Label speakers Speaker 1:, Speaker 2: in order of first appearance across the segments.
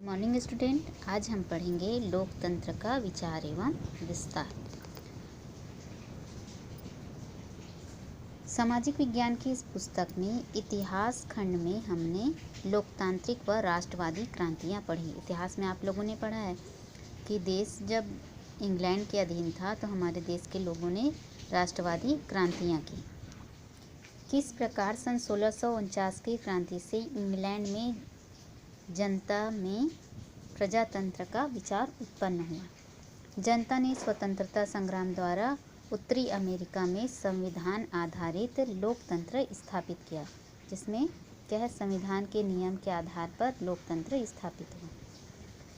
Speaker 1: Morning student, आज हम पढ़ेंगे लोकतंत्र का विचार एवं विस्तार। सामाजिक विज्ञान की इस पुस्तक में इतिहास खंड में हमने लोकतांत्रिक व राष्ट्रवादी क्रांतियाँ पढ़ी। इतिहास में आप लोगों ने पढ़ा है कि देश जब इंग्लैंड के अधीन था तो हमारे देश के लोगों ने राष्ट्रवादी क्रांतियाँ की। किस प्रकार सन 1649 की क्रांति से इंग्लैंड में जनता में प्रजातंत्र का विचार उत्पन्न हुआ। जनता ने स्वतंत्रता संग्राम द्वारा उत्तरी अमेरिका में संविधान आधारित लोकतंत्र स्थापित किया, जिसमें क्या है, संविधान के नियम के आधार पर लोकतंत्र स्थापित हुआ।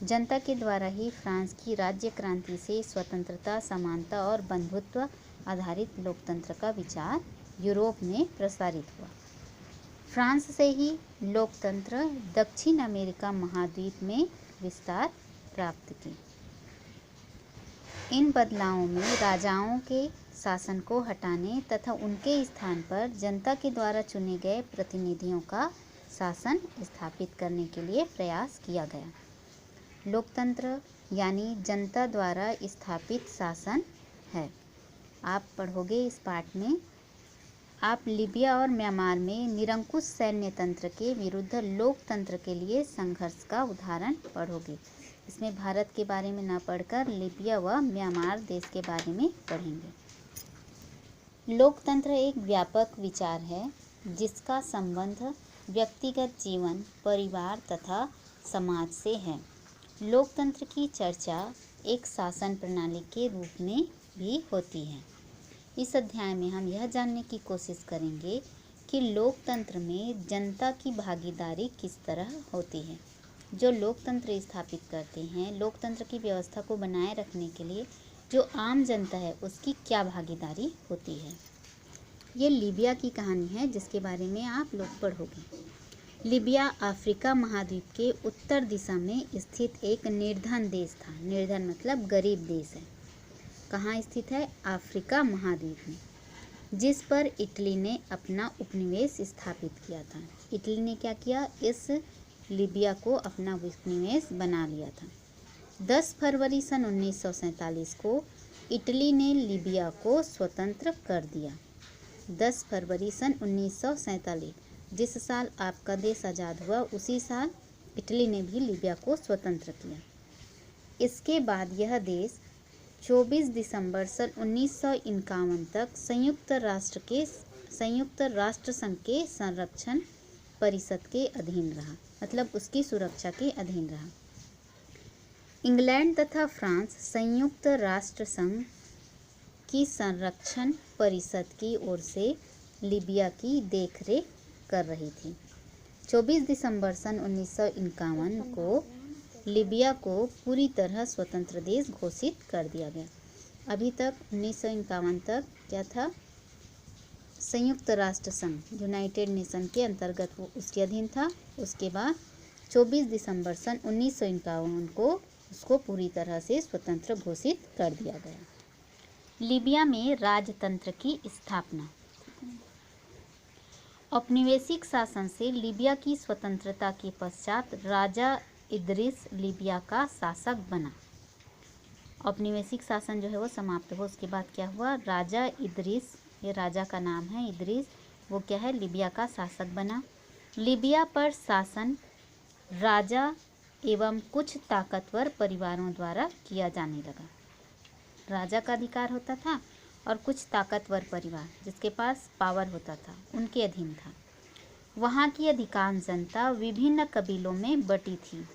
Speaker 1: जनता के द्वारा ही फ्रांस की राज्य क्रांति से स्वतंत्रता, समानता और बंधुत्व आधारित लोकतंत्र का विचार यूरोप में प्रसारित हुआ। फ्रांस से ही लोकतंत्र दक्षिण अमेरिका महाद्वीप में विस्तार प्राप्त की। इन बदलावों में राजाओं के शासन को हटाने तथा उनके स्थान पर जनता के द्वारा चुने गए प्रतिनिधियों का शासन स्थापित करने के लिए प्रयास किया गया। लोकतंत्र यानी जनता द्वारा स्थापित शासन है। आप पढ़ोगे इस पाठ में। आप लीबिया और म्यांमार में निरंकुश सैन्य तंत्र के विरुद्ध लोकतंत्र के लिए संघर्ष का उदाहरण पढ़ोगे। इसमें भारत के बारे में ना पढ़कर लीबिया व म्यांमार देश के बारे में पढ़ेंगे। लोकतंत्र एक व्यापक विचार है जिसका संबंध व्यक्तिगत जीवन, परिवार तथा समाज से है। लोकतंत्र की चर्चा एक शासन प्रणाली के रूप में भी होती है। इस अध्याय में हम यह जानने की कोशिश करेंगे कि लोकतंत्र में जनता की भागीदारी किस तरह होती है। जो लोकतंत्र स्थापित करते हैं, लोकतंत्र की व्यवस्था को बनाए रखने के लिए जो आम जनता है उसकी क्या भागीदारी होती है। ये लीबिया की कहानी है जिसके बारे में आप लोग पढ़ोगे। लीबिया अफ्रीका महाद्वीप के उत्तर दिशा में स्थित एक निर्धन देश था। निर्धन मतलब गरीब देश है। कहाँ स्थित है? अफ्रीका महाद्वीप में, जिस पर इटली ने अपना उपनिवेश स्थापित किया था। इटली ने क्या किया? इस लीबिया को अपना उपनिवेश बना लिया था। 10 फरवरी सन 1947 को इटली ने लीबिया को स्वतंत्र कर दिया। 10 फरवरी सन 1947, जिस साल आपका देश आज़ाद हुआ उसी साल इटली ने भी लीबिया को स्वतंत्र किया। इसके बाद यह देश 24 दिसंबर सन 1951 तक संयुक्त राष्ट्र संघ के संरक्षण परिषद के अधीन रहा, मतलब उसकी सुरक्षा के अधीन रहा। इंग्लैंड तथा फ्रांस संयुक्त राष्ट्र संघ की संरक्षण परिषद की ओर से लीबिया की देखरेख कर रही थी। 24 दिसंबर सन 1951 को लीबिया को पूरी तरह स्वतंत्र देश घोषित कर दिया गया। अभी तक 1951 तक क्या था? संयुक्त राष्ट्र संघ, यूनाइटेड नेशन के अंतर्गत वो उसके अधीन था। उसके बाद 24 दिसंबर सन 1951 को उसको पूरी तरह से स्वतंत्र घोषित कर दिया गया। लीबिया में राजतंत्र की स्थापना। औपनिवेशिक शासन से लीबिया की स्वतंत्रता के पश्चात राजा इदरीस लीबिया का शासक बना। औपनिवेशिक शासन जो है वो समाप्त हुआ। उसके बाद क्या हुआ? राजा इदरीस, ये राजा का नाम है इदरीस, वो क्या है? लीबिया का शासक बना। लीबिया पर शासन राजा एवं कुछ ताकतवर परिवारों द्वारा किया जाने लगा। राजा का अधिकार होता था और कुछ ताकतवर परिवार जिसके पास पावर होता था उनके अधीन था। वहाँ की अधिकांश जनता विभिन्न कबीलों में बटी थी।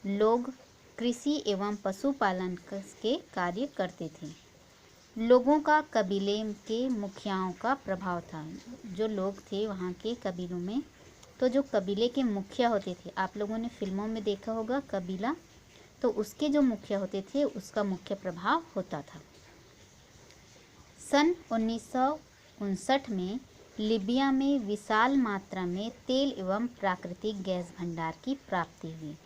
Speaker 1: लोग कृषि एवं पशुपालन के कार्य करते थे। लोगों का कबीले के मुखियाओं का प्रभाव था। जो लोग थे वहाँ के कबीलों में, तो जो कबीले के मुखिया होते थे, आप लोगों ने फिल्मों में देखा होगा कबीला, तो उसके जो मुखिया होते थे उसका मुख्य प्रभाव होता था। सन 1959 में लीबिया में विशाल मात्रा में तेल एवं प्राकृतिक गैस भंडार की प्राप्ति हुई।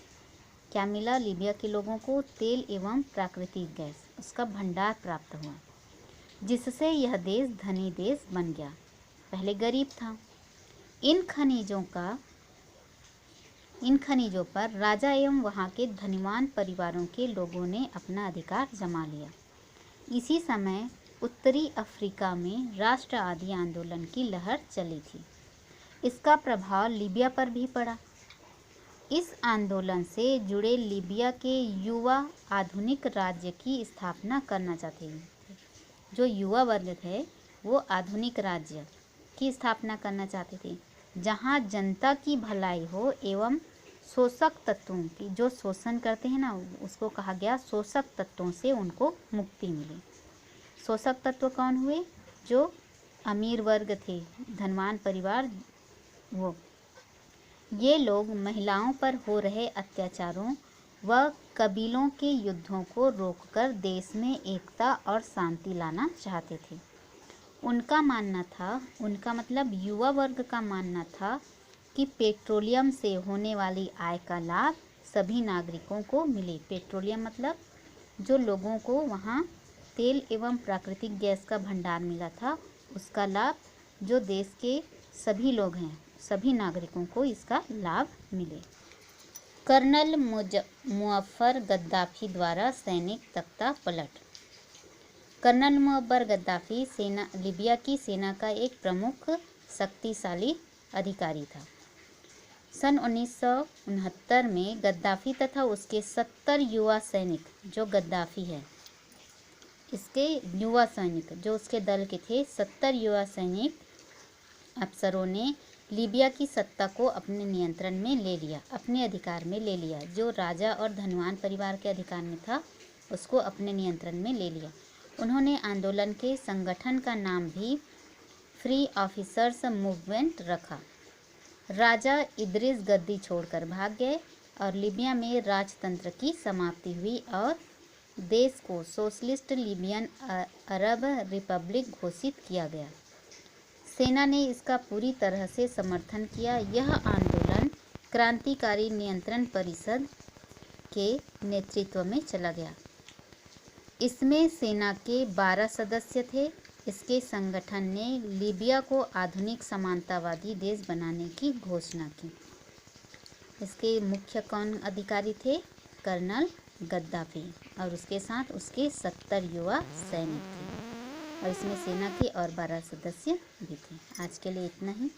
Speaker 1: क्या मिला? लीबिया के लोगों को तेल एवं प्राकृतिक गैस, उसका भंडार प्राप्त हुआ, जिससे यह देश धनी देश बन गया। पहले गरीब था। इन खनिजों का इन खनिजों पर राजा एवं वहां के धनवान परिवारों के लोगों ने अपना अधिकार जमा लिया। इसी समय उत्तरी अफ्रीका में राष्ट्र आदि आंदोलन की लहर चली थी। इसका प्रभाव लीबिया पर भी पड़ा। इस आंदोलन से जुड़े लीबिया के युवा आधुनिक राज्य की स्थापना करना चाहते थे। जो युवा वर्ग थे वो आधुनिक राज्य की स्थापना करना चाहते थे, जहां जनता की भलाई हो एवं शोषक तत्वों की, जो शोषण करते हैं ना, उसको कहा गया शोषक तत्वों से उनको मुक्ति मिले। शोषक तत्व कौन हुए? जो अमीर वर्ग थे, धनवान परिवार, वो ये लोग महिलाओं पर हो रहे अत्याचारों व कबीलों के युद्धों को रोककर देश में एकता और शांति लाना चाहते थे। उनका मानना था, उनका मतलब युवा वर्ग का मानना था कि पेट्रोलियम से होने वाली आय का लाभ सभी नागरिकों को मिले। पेट्रोलियम मतलब जो लोगों को वहाँ तेल एवं प्राकृतिक गैस का भंडार मिला था, उसका लाभ जो देश के सभी लोग हैं, सभी नागरिकों को इसका लाभ मिले। कर्नल मुअफ्फर गद्दाफी द्वारा सैनिक तख्ता पलट। कर्नल मुअफ्फर गद्दाफी लीबिया की सेना का एक प्रमुख शक्तिशाली अधिकारी था। सन 1969 में गद्दाफी तथा उसके 70 युवा सैनिक, जो गद्दाफी है इसके युवा सैनिक, जो उसके दल के थे, 70 युवा सैनिक अफसरों ने लीबिया की सत्ता को अपने नियंत्रण में ले लिया, अपने अधिकार में ले लिया। जो राजा और धनवान परिवार के अधिकार में था, उसको अपने नियंत्रण में ले लिया। उन्होंने आंदोलन के संगठन का नाम भी फ्री ऑफिसर्स मूवमेंट रखा। राजा इदरिस गद्दी छोड़कर भाग गए और लीबिया में राजतंत्र की समाप्ति हुई और देश को सोशलिस्ट लीबियन अरब रिपब्लिक घोषित किया गया। सेना ने इसका पूरी तरह से समर्थन किया। यह आंदोलन क्रांतिकारी नियंत्रण परिषद के नेतृत्व में चला गया। इसमें सेना के 12 सदस्य थे। इसके संगठन ने लीबिया को आधुनिक समानतावादी देश बनाने की घोषणा की। इसके मुख्य कौन अधिकारी थे? कर्नल गद्दाफी और उसके साथ उसके 70 युवा सैनिक थे और इसमें सेना के और 12 सदस्य भी थे। आज के लिए इतना ही।